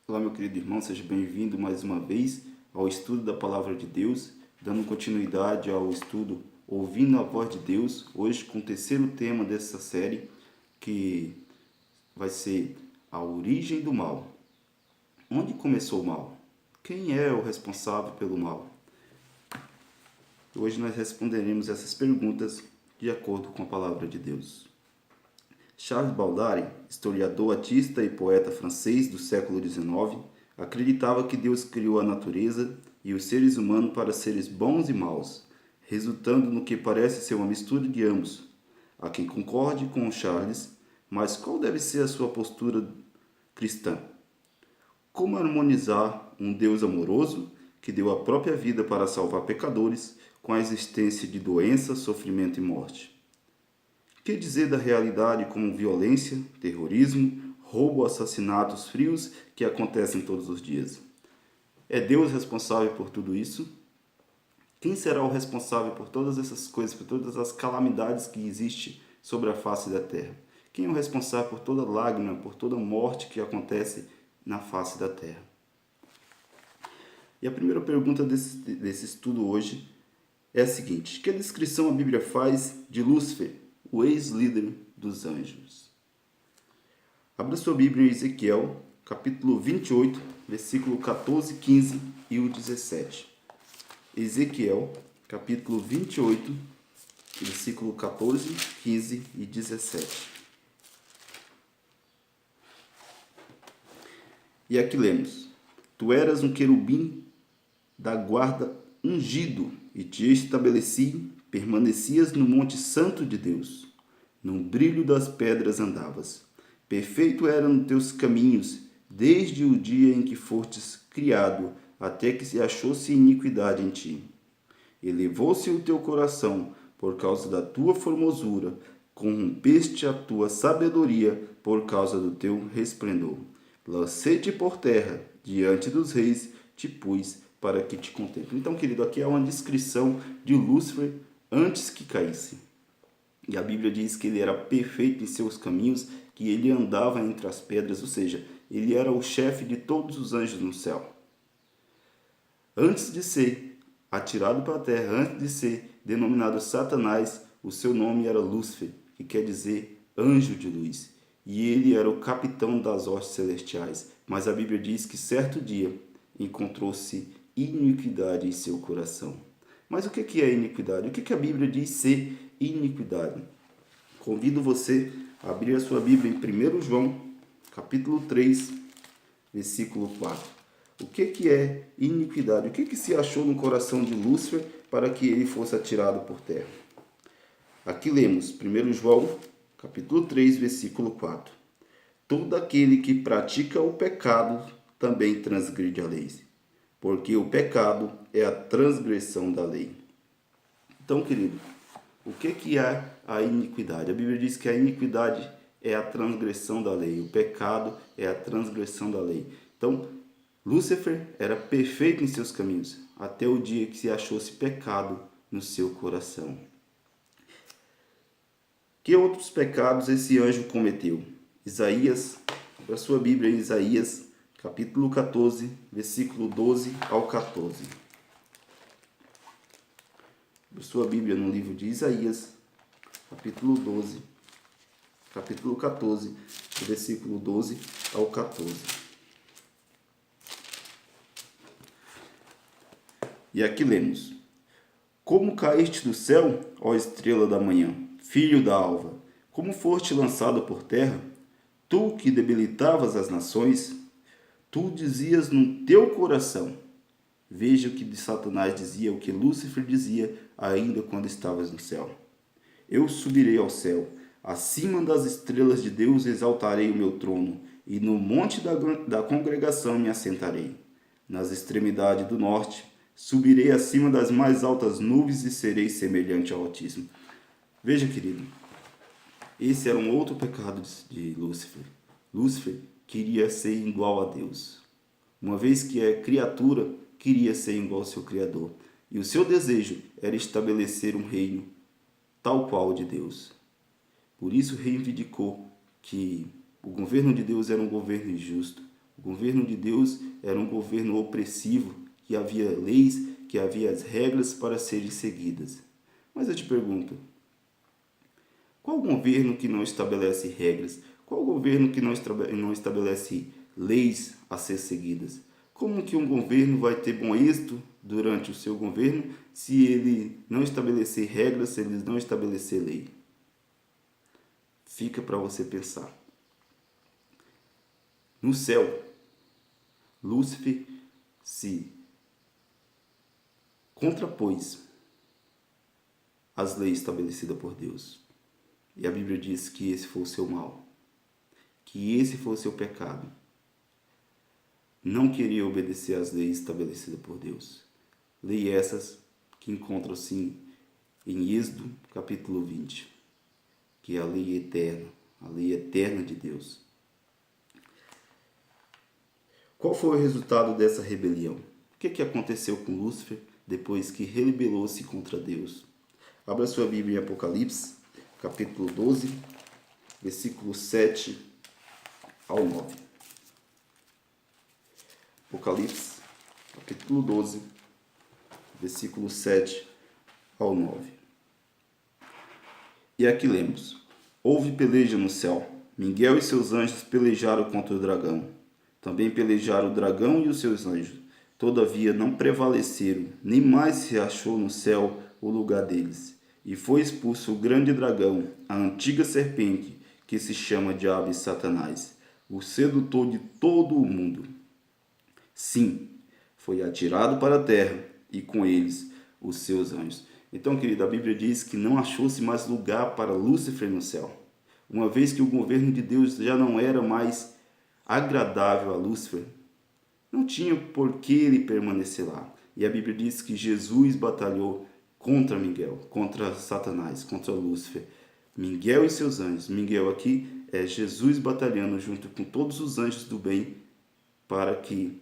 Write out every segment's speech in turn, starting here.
Olá, meu querido irmão, seja bem-vindo mais uma vez ao estudo da Palavra de Deus, dando continuidade ao estudo Ouvindo a Voz de Deus, hoje com o terceiro tema dessa série, que vai ser a origem do mal. Onde começou o mal? Quem é o responsável pelo mal? Hoje nós responderemos essas perguntas de acordo com a Palavra de Deus. Charles Baudelaire, historiador, artista e poeta francês do século XIX, acreditava que Deus criou a natureza e os seres humanos para seres bons e maus, resultando no que parece ser uma mistura de ambos. Há quem concorde com Charles, mas qual deve ser a sua postura cristã? Como harmonizar um Deus amoroso que deu a própria vida para salvar pecadores com a existência de doença, sofrimento e morte? Que dizer da realidade como violência, terrorismo, roubo, assassinatos frios que acontecem todos os dias? É Deus responsável por tudo isso? Quem será o responsável por todas essas coisas, por todas as calamidades que existem sobre a face da terra? Quem é o responsável por toda lágrima, por toda morte que acontece na face da terra? E a primeira pergunta desse estudo hoje é a seguinte: que descrição a Bíblia faz de Lúcifer, o ex-líder dos anjos? Abra sua Bíblia em Ezequiel, capítulo 28, versículo 14, 15 e o 17. Ezequiel, capítulo 28, versículo 14, 15 e 17. E aqui lemos: Tu eras um querubim da guarda ungido, e te estabeleci, permanecias no monte santo de Deus. No brilho das pedras andavas. Perfeito eram teus caminhos, desde o dia em que fostes criado, até que se achou-se iniquidade em ti. Elevou-se o teu coração por causa da tua formosura, corrompeste a tua sabedoria por causa do teu resplendor. Lancei-te por terra, diante dos reis, te pus para que te contemple. Então, querido, aqui é uma descrição de Lúcifer antes que caísse. E a Bíblia diz que ele era perfeito em seus caminhos, que ele andava entre as pedras, ou seja, ele era o chefe de todos os anjos no céu. Antes de ser atirado para a terra, antes de ser denominado Satanás, o seu nome era Lúcifer, que quer dizer anjo de luz. E ele era o capitão das hostes celestiais. Mas a Bíblia diz que certo dia encontrou-se iniquidade em seu coração. Mas o que é iniquidade? O que a Bíblia diz ser iniquidade? Convido você a abrir a sua Bíblia em 1 João, capítulo 3, versículo 4. O que é iniquidade? O que se achou no coração de Lúcifer para que ele fosse atirado por terra? Aqui lemos 1 João, capítulo 3, versículo 4. Todo aquele que pratica o pecado também transgride a lei, porque o pecado é a transgressão da lei. Então, querido, o que é a iniquidade? A Bíblia diz que a iniquidade é a transgressão da lei, o pecado é a transgressão da lei. Então, Lúcifer era perfeito em seus caminhos, até o dia que se achou-se pecado no seu coração. Que outros pecados esse anjo cometeu? Isaías, para sua Bíblia em Isaías, capítulo 14, versículo 12 ao 14. Sua Bíblia no livro de Isaías, capítulo 14, versículo 12 ao 14. E aqui lemos: Como caíste do céu, ó estrela da manhã, filho da alva, como foste lançado por terra, tu que debilitavas as nações, tu dizias no teu coração. Veja o que de Satanás dizia, o que Lúcifer dizia ainda quando estavas no céu. Eu subirei ao céu, acima das estrelas de Deus exaltarei o meu trono, e no monte da congregação me assentarei. Nas extremidades do norte, subirei acima das mais altas nuvens e serei semelhante ao Altíssimo. Veja, querido, esse era um outro pecado de Lúcifer. Lúcifer queria ser igual a Deus. Uma vez que é criatura, queria ser igual ao seu Criador. E o seu desejo era estabelecer um reino tal qual o de Deus. Por isso reivindicou que o governo de Deus era um governo injusto, O governo de Deus era um governo opressivo, que havia leis, que havia as regras para serem seguidas. Mas eu te pergunto, qual governo que não estabelece regras? Qual governo que não estabelece leis a ser seguidas? Como que um governo vai ter bom êxito durante o seu governo se ele não estabelecer regras, se ele não estabelecer lei? Fica para você pensar. No céu, Lúcifer se contrapôs às leis estabelecidas por Deus. E a Bíblia diz que esse foi o seu mal, que esse foi o seu pecado. Não queria obedecer às leis estabelecidas por Deus. Leis essas que encontram-se em Êxodo, capítulo 20, que é a lei eterna de Deus. Qual foi o resultado dessa rebelião? O que aconteceu com Lúcifer depois que rebelou-se contra Deus? Abra sua Bíblia em Apocalipse, capítulo 12, versículo 7 ao 9. Apocalipse, capítulo 12, versículo 7 ao 9. E aqui lemos: Houve peleja no céu. Miguel e seus anjos pelejaram contra o dragão. Também pelejaram o dragão e os seus anjos. Todavia não prevaleceram, nem mais se achou no céu o lugar deles. E foi expulso o grande dragão, a antiga serpente, que se chama Diabo e Satanás, o sedutor de todo o mundo. Sim, foi atirado para a terra, e com eles os seus anjos. Então, querido, a Bíblia diz que não achou-se mais lugar para Lúcifer no céu. Uma vez que o governo de Deus já não era mais agradável a Lúcifer, não tinha por que ele permanecer lá. E a Bíblia diz que Jesus batalhou contra Miguel, contra Satanás, contra Lúcifer. Miguel e seus anjos. Miguel aqui é Jesus batalhando junto com todos os anjos do bem para que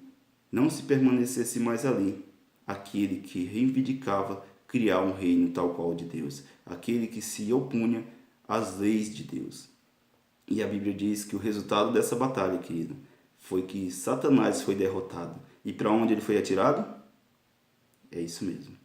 não se permanecesse mais ali aquele que reivindicava criar um reino tal qual o de Deus, aquele que se opunha às leis de Deus. E a Bíblia diz que o resultado dessa batalha, querido, foi que Satanás foi derrotado. E para onde ele foi atirado? É isso mesmo.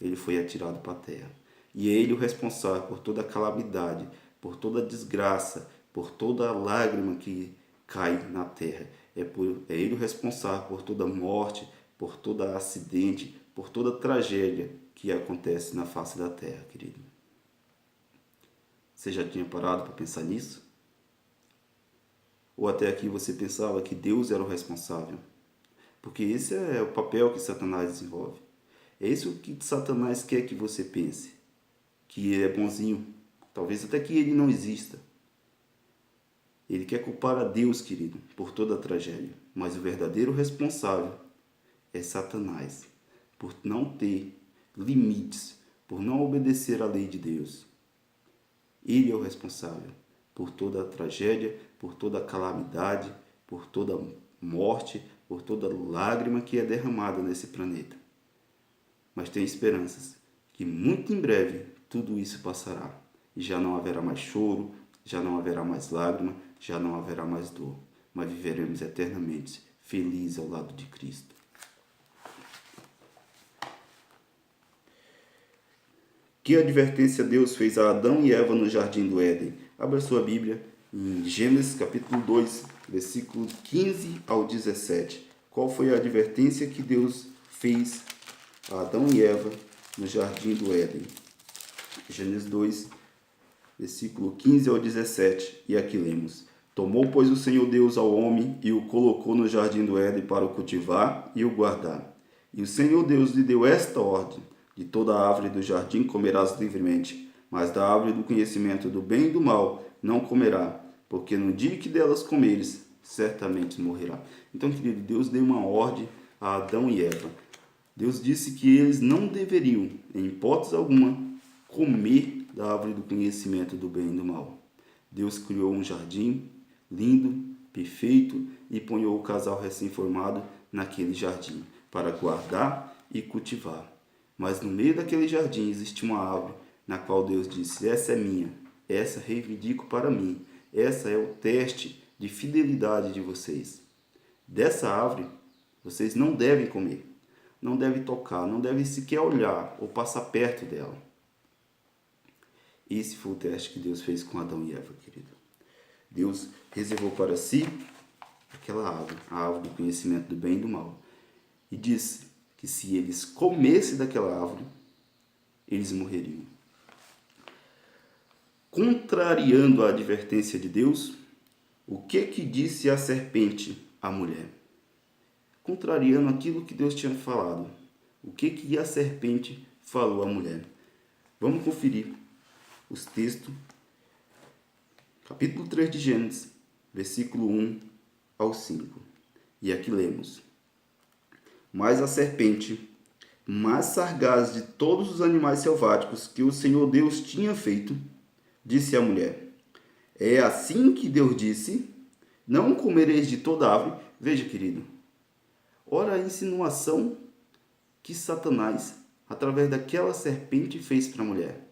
Ele foi atirado para a terra. E é ele o responsável por toda a calamidade, por toda a desgraça, por toda a lágrima que cai na terra. É ele o responsável por toda a morte, por todo acidente, por toda a tragédia que acontece na face da terra, querido. Você já tinha parado para pensar nisso? Ou até aqui você pensava que Deus era o responsável? Porque esse é o papel que Satanás desenvolve. É isso que Satanás quer que você pense. Que ele é bonzinho. Talvez até que ele não exista. Ele quer culpar a Deus, querido, por toda a tragédia. Mas o verdadeiro responsável é Satanás. Por não ter limites. Por não obedecer à lei de Deus. Ele é o responsável por toda a tragédia, por toda a calamidade, por toda a morte, por toda a lágrima que é derramada nesse planeta. Mas tem esperanças que muito em breve tudo isso passará. E já não haverá mais choro, já não haverá mais lágrima, já não haverá mais dor. Mas viveremos eternamente felizes ao lado de Cristo. Que advertência Deus fez a Adão e Eva no jardim do Éden? Abra sua Bíblia em Gênesis capítulo 2, versículo 15 ao 17. Qual foi a advertência que Deus fez a Adão e Eva no jardim do Éden? Gênesis 2, versículo 15 ao 17. E aqui lemos: Tomou, pois, o Senhor Deus ao homem e o colocou no jardim do Éden para o cultivar e o guardar. E o Senhor Deus lhe deu esta ordem: De toda a árvore do jardim comerás livremente, mas da árvore do conhecimento do bem e do mal não comerá, porque no dia que delas comeres, certamente morrerá. Então, querido, Deus deu uma ordem a Adão e Eva. Deus disse que eles não deveriam, em hipótese alguma, comer da árvore do conhecimento do bem e do mal. Deus criou um jardim lindo, perfeito, e ponhou o casal recém-formado naquele jardim para guardar e cultivar. Mas no meio daquele jardim existe uma árvore na qual Deus disse: essa é minha, essa reivindico para mim, essa é o teste de fidelidade de vocês. Dessa árvore vocês não devem comer, não devem tocar, não devem sequer olhar ou passar perto dela. Esse foi o teste que Deus fez com Adão e Eva, querido. Deus reservou para si aquela árvore, a árvore do conhecimento do bem e do mal. E disse que se eles comessem daquela árvore, eles morreriam. Contrariando a advertência de Deus, o que disse a serpente à mulher? Contrariando aquilo que Deus tinha falado. O que a serpente falou à mulher? Vamos conferir os textos. Capítulo 3 de Gênesis, versículo 1 ao 5. E aqui lemos: Mas a serpente, mais sagaz de todos os animais selváticos que o Senhor Deus tinha feito, disse à mulher: É assim que Deus disse, não comereis de toda árvore. Veja, querido, ora a insinuação que Satanás, através daquela serpente, fez para a mulher.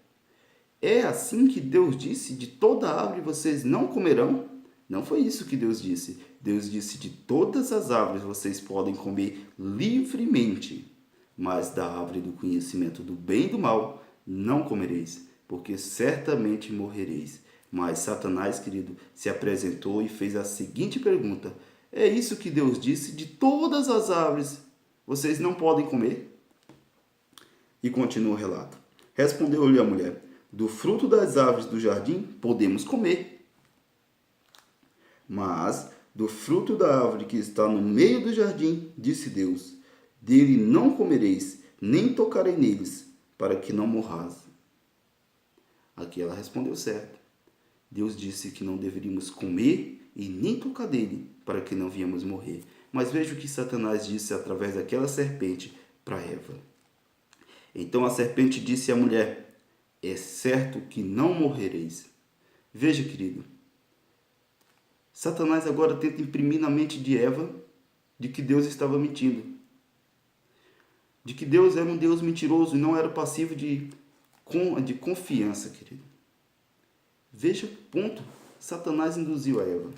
É assim que Deus disse, de toda árvore vocês não comerão? Não foi isso que Deus disse. Deus disse, de todas as árvores vocês podem comer livremente, mas da árvore do conhecimento do bem e do mal não comereis, porque certamente morrereis. Mas Satanás, querido, se apresentou e fez a seguinte pergunta: é isso que Deus disse, de todas as árvores vocês não podem comer? E continua o relato. Respondeu-lhe a mulher: do fruto das árvores do jardim podemos comer, mas do fruto da árvore que está no meio do jardim, disse Deus, dele não comereis, nem tocarei neles, para que não morrais. Aqui ela respondeu certo. Deus disse que não deveríamos comer e nem tocar dele, para que não viemos morrer. Mas veja o que Satanás disse através daquela serpente para Eva. Então a serpente disse à mulher: é certo que não morrereis. Veja, querido, Satanás agora tenta imprimir na mente de Eva de que Deus estava mentindo. De que Deus era um Deus mentiroso e não era passivo de confiança, querido. Veja que ponto Satanás induziu a Eva.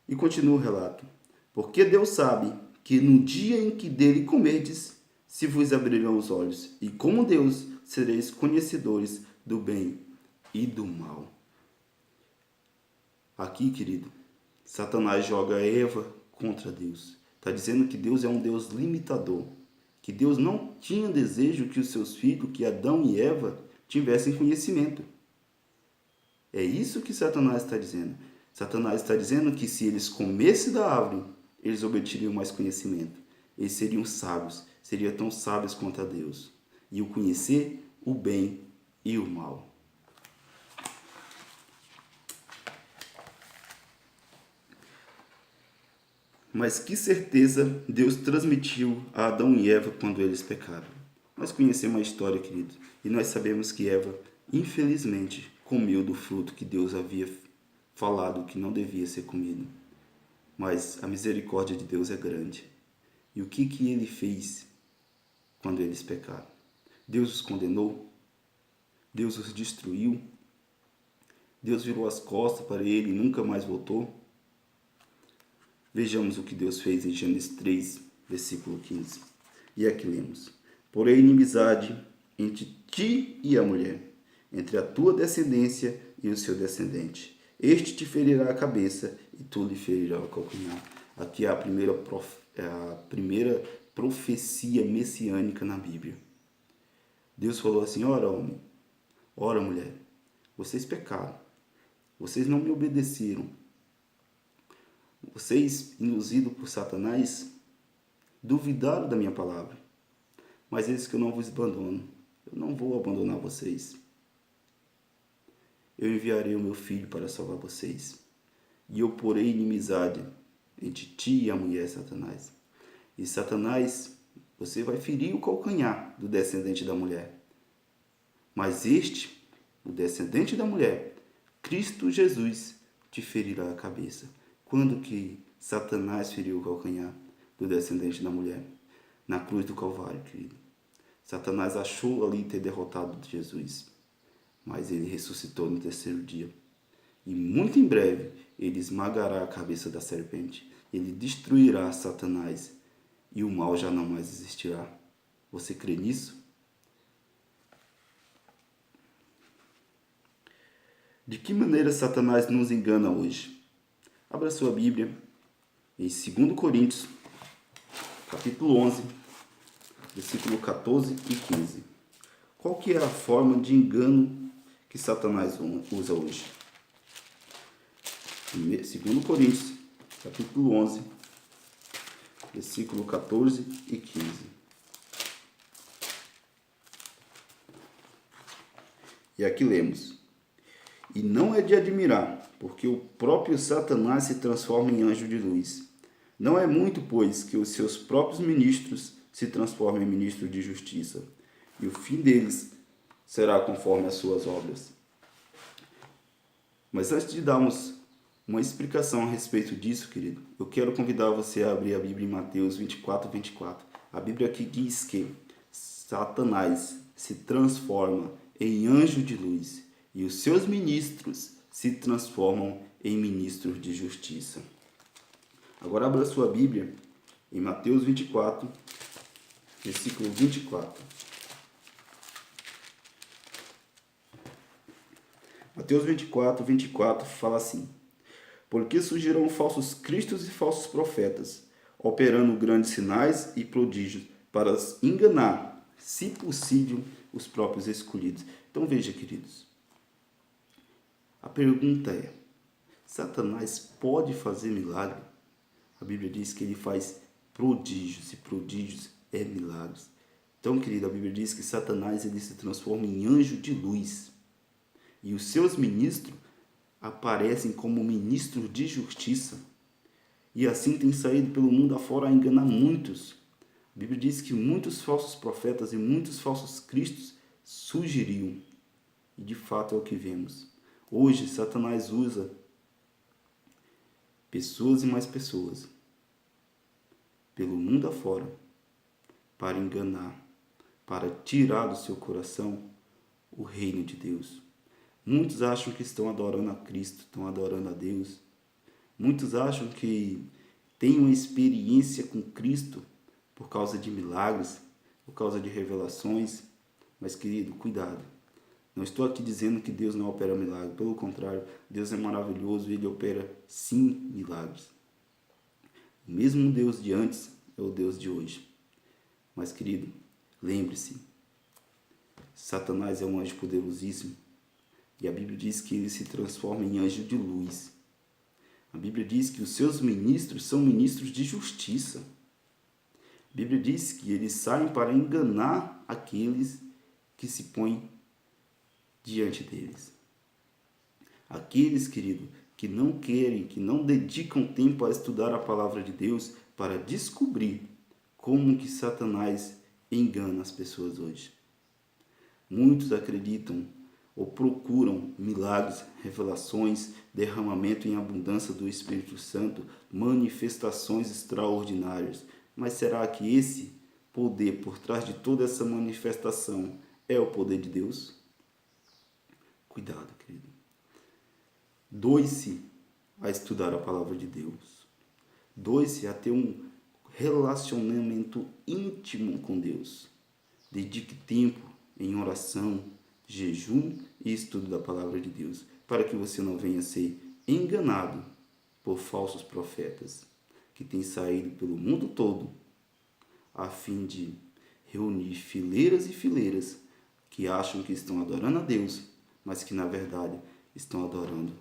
E continua o relato. Porque Deus sabe que no dia em que dele comerdes, se vos abrirão os olhos, e como Deus sereis conhecedores do bem e do mal. Aqui, querido, Satanás joga Eva contra Deus. Está dizendo que Deus é um Deus limitador. Que Deus não tinha desejo que os seus filhos, que Adão e Eva, tivessem conhecimento. É isso que Satanás está dizendo. Satanás está dizendo que se eles comessem da árvore, eles obteriam mais conhecimento. Eles seriam sábios, seriam tão sábios quanto a Deus. E o conhecer o bem e o mal. Mas que certeza Deus transmitiu a Adão e Eva quando eles pecaram. Nós conhecemos a história, querido, e nós sabemos que Eva, infelizmente, comeu do fruto que Deus havia falado que não devia ser comido. Mas a misericórdia de Deus é grande. E o que ele fez quando eles pecaram? Deus os condenou? Deus os destruiu? Deus virou as costas para ele e nunca mais voltou? Vejamos o que Deus fez em Gênesis 3, versículo 15. E aqui lemos: porém, inimizade entre ti e a mulher, entre a tua descendência e o seu descendente. Este te ferirá a cabeça e tu lhe ferirás o calcanhar. Aqui é a primeira profecia messiânica na Bíblia. Deus falou assim: ora, homem, ora, mulher, vocês pecaram, vocês não me obedeceram. Vocês, induzidos por Satanás, duvidaram da minha palavra. Mas eis que eu não vos abandono. Eu não vou abandonar vocês. Eu enviarei o meu filho para salvar vocês. E eu porei inimizade entre ti e a mulher, Satanás. E Satanás, você vai ferir o calcanhar do descendente da mulher. Mas este, o descendente da mulher, Cristo Jesus, te ferirá a cabeça. Quando que Satanás feriu o calcanhar do descendente da mulher? Na cruz do Calvário, querido. Satanás achou ali ter derrotado Jesus, mas ele ressuscitou no terceiro dia. E muito em breve ele esmagará a cabeça da serpente. ele destruirá Satanás e o mal já não mais existirá. Você crê nisso? De que maneira Satanás nos engana hoje? Abra sua Bíblia em 2 Coríntios, capítulo 11, versículo 14 e 15. Qual que é a forma de engano que Satanás usa hoje? 2 Coríntios, capítulo 11, versículo 14 e 15. E aqui lemos: E não é de admirar, porque o próprio Satanás se transforma em anjo de luz. Não é muito, pois, que os seus próprios ministros se transformem em ministros de justiça, e o fim deles será conforme as suas obras. Mas antes de darmos uma explicação a respeito disso, querido, eu quero convidar você a abrir a Bíblia em Mateus 24, 24. A Bíblia aqui diz que Satanás se transforma em anjo de luz e os seus ministros se transformam em ministros de justiça. Agora abra sua Bíblia em Mateus 24, versículo 24. Mateus 24, 24 fala assim: Porque surgirão falsos cristos e falsos profetas, operando grandes sinais e prodígios, para enganar, se possível, os próprios escolhidos. Então veja, queridos, a pergunta é: Satanás pode fazer milagre? A Bíblia diz que ele faz prodígios, e prodígios é milagres. Então, querido, a Bíblia diz que Satanás ele se transforma em anjo de luz. E os seus ministros aparecem como ministros de justiça. E assim tem saído pelo mundo afora a enganar muitos. A Bíblia diz que muitos falsos profetas e muitos falsos cristos surgiriam. E de fato é o que vemos. Hoje, Satanás usa pessoas e mais pessoas pelo mundo afora para enganar, para tirar do seu coração o reino de Deus. Muitos acham que estão adorando a Cristo, estão adorando a Deus. Muitos acham que têm uma experiência com Cristo por causa de milagres, por causa de revelações. Mas, querido, cuidado. Não estou aqui dizendo que Deus não opera milagres. Pelo contrário, Deus é maravilhoso e Ele opera, sim, milagres. O mesmo Deus de antes é o Deus de hoje. Mas, querido, lembre-se, Satanás é um anjo poderosíssimo. E a Bíblia diz que ele se transforma em anjo de luz. A Bíblia diz que os seus ministros são ministros de justiça. A Bíblia diz que eles saem para enganar aqueles que se põem diante deles. Aqueles, querido, que não querem, que não dedicam tempo a estudar a palavra de Deus para descobrir como que Satanás engana as pessoas hoje. Muitos acreditam ou procuram milagres, revelações, derramamento em abundância do Espírito Santo, manifestações extraordinárias. Mas será que esse poder por trás de toda essa manifestação é o poder de Deus? Cuidado, querido. Doe-se a estudar a palavra de Deus. Doe-se a ter um relacionamento íntimo com Deus. Dedique tempo em oração, jejum e estudo da palavra de Deus, para que você não venha ser enganado por falsos profetas que têm saído pelo mundo todo a fim de reunir fileiras e fileiras que acham que estão adorando a Deus, mas que na verdade estão adorando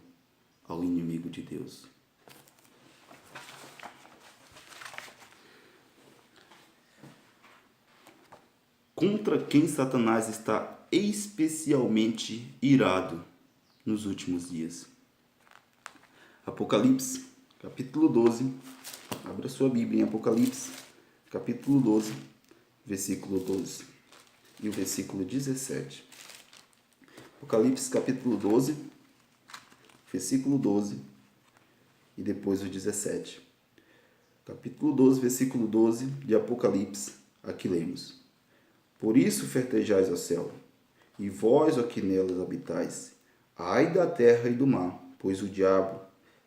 ao inimigo de Deus. Contra quem Satanás está especialmente irado nos últimos dias? Apocalipse, capítulo 12. Abra sua Bíblia em Apocalipse, capítulo 12, versículo 12 e o versículo 17. Apocalipse, capítulo 12, versículo 12 e depois o 17. Capítulo 12, versículo 12 de Apocalipse, aqui lemos: Por isso fertejais ao céu, e vós, ó que nelas habitais, ai da terra e do mar, pois o diabo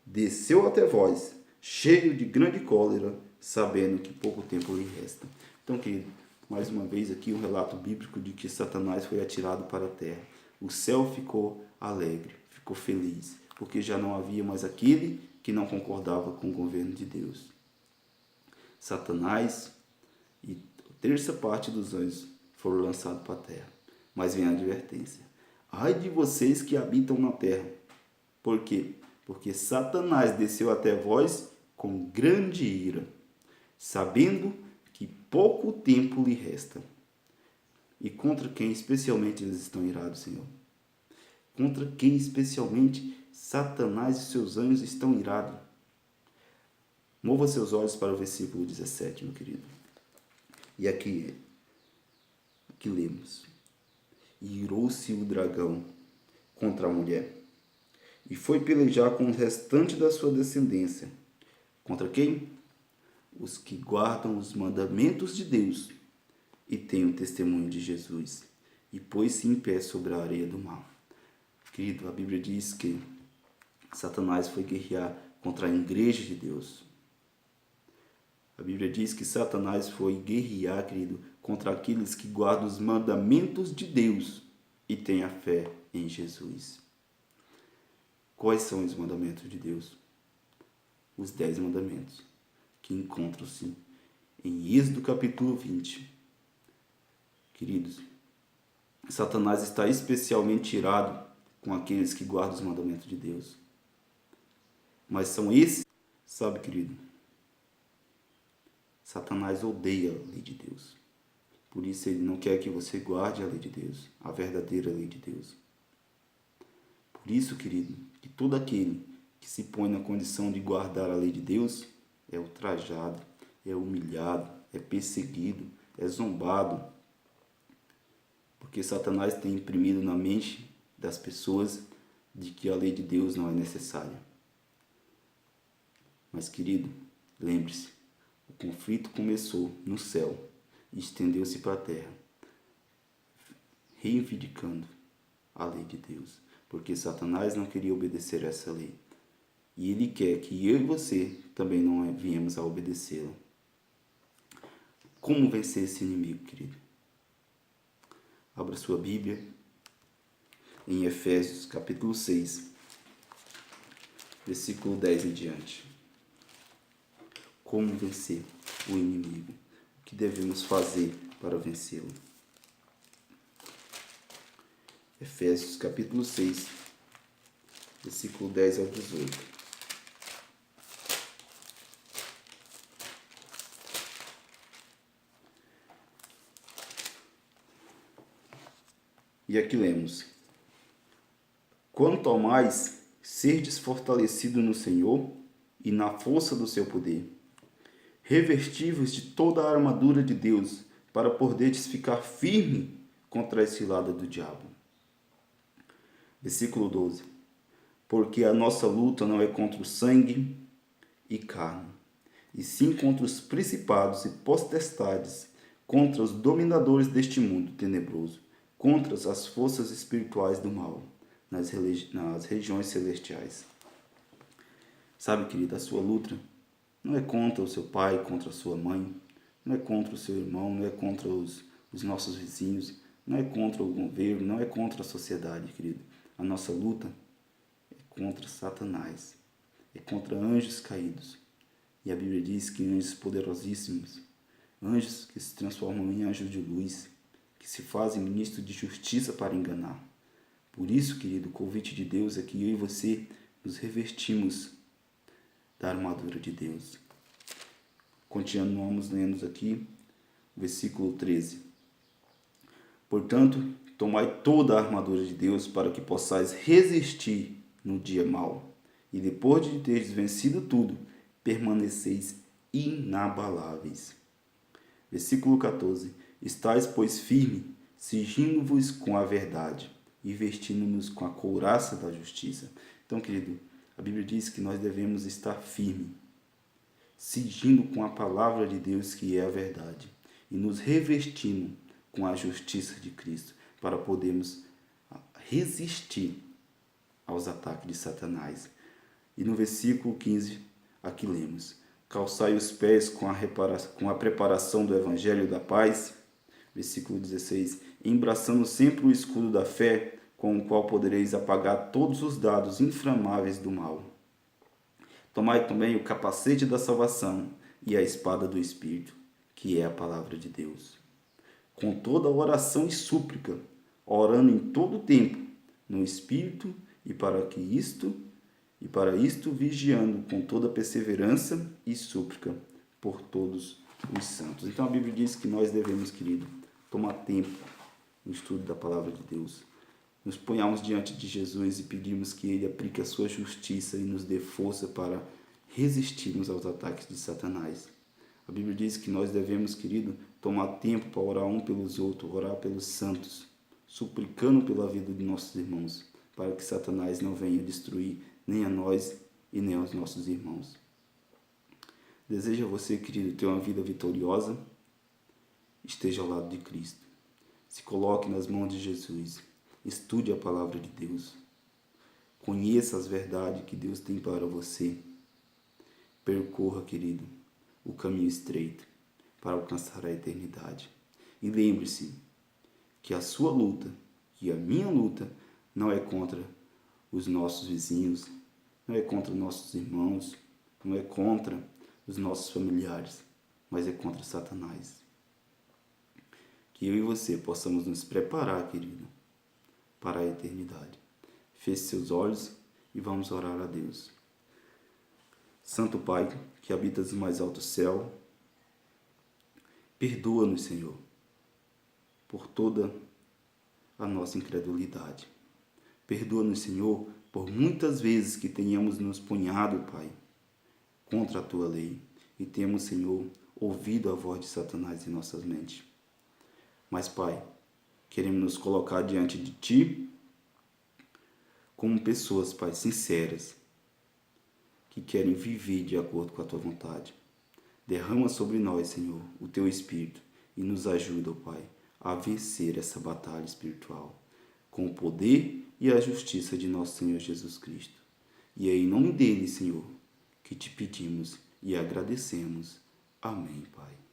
desceu até vós, cheio de grande cólera, sabendo que pouco tempo lhe resta. Então, querido, mais uma vez aqui um relato bíblico de que Satanás foi atirado para a terra. O céu ficou alegre, ficou feliz, porque já não havia mais aquele que não concordava com o governo de Deus. Satanás e a terça parte dos anjos foram lançados para a terra. Mas vem a advertência: ai de vocês que habitam na terra. Por quê? Porque Satanás desceu até vós com grande ira, sabendo que pouco tempo lhe resta. E contra quem especialmente eles estão irados, Senhor? Contra quem especialmente Satanás e seus anjos estão irados? Mova seus olhos para o versículo 17, meu querido. E aqui lemos: e irou-se o dragão contra a mulher, e foi pelejar com o restante da sua descendência. Contra quem? Os que guardam os mandamentos de Deus e têm o testemunho de Jesus, e pôs-se em pé sobre a areia do mar. Querido, a Bíblia diz que Satanás foi guerrear contra a igreja de Deus. A Bíblia diz que Satanás foi guerrear, querido, contra aqueles que guardam os mandamentos de Deus e têm a fé em Jesus. Quais são os mandamentos de Deus? Os 10 mandamentos, que encontram-se em Êxodo capítulo 20. Queridos, Satanás está especialmente irado com aqueles que guardam os mandamentos de Deus. Mas são esses, sabe, querido? Satanás odeia a lei de Deus. Por isso ele não quer que você guarde a lei de Deus, a verdadeira lei de Deus. Por isso, querido, que todo aquele que se põe na condição de guardar a lei de Deus é ultrajado, é humilhado, é perseguido, é zombado. Porque Satanás tem imprimido na mente das pessoas de que a lei de Deus não é necessária. Mas, querido, lembre-se, o conflito começou no céu e estendeu-se para a terra, reivindicando a lei de Deus, porque Satanás não queria obedecer a essa lei. E ele quer que eu e você também não viemos a obedecê-la. Como vencer esse inimigo, querido? Abra sua Bíblia em Efésios capítulo 6, versículo 10 em diante. Como vencer o inimigo? O que devemos fazer para vencê-lo? Efésios capítulo 6, versículo 10 ao 18. E aqui lemos: quanto ao mais, serdes fortalecido no Senhor e na força do seu poder. Revesti-vos de toda a armadura de Deus, para poderdes ficar firme contra a cilada do diabo. Versículo 12. Porque a nossa luta não é contra o sangue e carne, e sim contra os principados e potestades, contra os dominadores deste mundo tenebroso, contra as forças espirituais do mal, nas regiões celestiais. Sabe, querida, a sua luta não é contra o seu pai, contra a sua mãe, não é contra o seu irmão, não é contra os nossos vizinhos, não é contra o governo, não é contra a sociedade, querido. A nossa luta é contra Satanás, é contra anjos caídos. E a Bíblia diz que anjos poderosíssimos, anjos que se transformam em anjos de luz, que se fazem ministros de justiça para enganar. Por isso, querido, o convite de Deus é que eu e você nos revestimos da armadura de Deus. Continuamos lendo aqui o versículo 13. Portanto, tomai toda a armadura de Deus para que possais resistir no dia mau. E depois de teres vencido tudo, permaneceis inabaláveis. Versículo 14. Estais, pois, firme, cingindo-vos com a verdade e vestindo-nos com a couraça da justiça. Então, querido, a Bíblia diz que nós devemos estar firme, cingindo com a palavra de Deus, que é a verdade, e nos revestindo com a justiça de Cristo, para podermos resistir aos ataques de Satanás. E no versículo 15, Aqui lemos: calçai os pés com a preparação do Evangelho da paz. Versículo 16: embraçando sempre o escudo da fé, com o qual podereis apagar todos os dardos inflamáveis do mal. Tomai também o capacete da salvação e a espada do Espírito, que é a palavra de Deus. Com toda oração e súplica, orando em todo o tempo, no Espírito, e para isto vigiando com toda perseverança e súplica por todos os santos. Então a Bíblia diz que nós devemos, querido, tomar tempo no estudo da palavra de Deus. Nos ponhamos diante de Jesus e pedimos que Ele aplique a sua justiça e nos dê força para resistirmos aos ataques de Satanás. A Bíblia diz que nós devemos, querido, tomar tempo para orar um pelos outros, orar pelos santos, suplicando pela vida de nossos irmãos, para que Satanás não venha destruir nem a nós e nem aos nossos irmãos. Desejo a você, querido, ter uma vida vitoriosa. Esteja ao lado de Cristo. Se coloque nas mãos de Jesus. Estude a palavra de Deus. Conheça as verdades que Deus tem para você. Percorra, querido, o caminho estreito para alcançar a eternidade. E lembre-se que a sua luta e a minha luta não é contra os nossos vizinhos, não é contra nossos irmãos, não é contra os nossos familiares, mas é contra Satanás. Que eu e você possamos nos preparar, querido, para a eternidade. Feche seus olhos e vamos orar a Deus. Santo Pai, que habitas no mais alto céu, perdoa-nos, Senhor, por toda a nossa incredulidade. Perdoa-nos, Senhor, por muitas vezes que tenhamos nos punhado, Pai, contra a Tua lei e temos, Senhor, ouvido a voz de Satanás em nossas mentes. Mas, Pai, queremos nos colocar diante de Ti como pessoas, Pai, sinceras, que querem viver de acordo com a Tua vontade. Derrama sobre nós, Senhor, o Teu Espírito e nos ajuda, Pai, a vencer essa batalha espiritual com o poder e a justiça de nosso Senhor Jesus Cristo. E é em nome dele, Senhor, que te pedimos e agradecemos. Amém, Pai.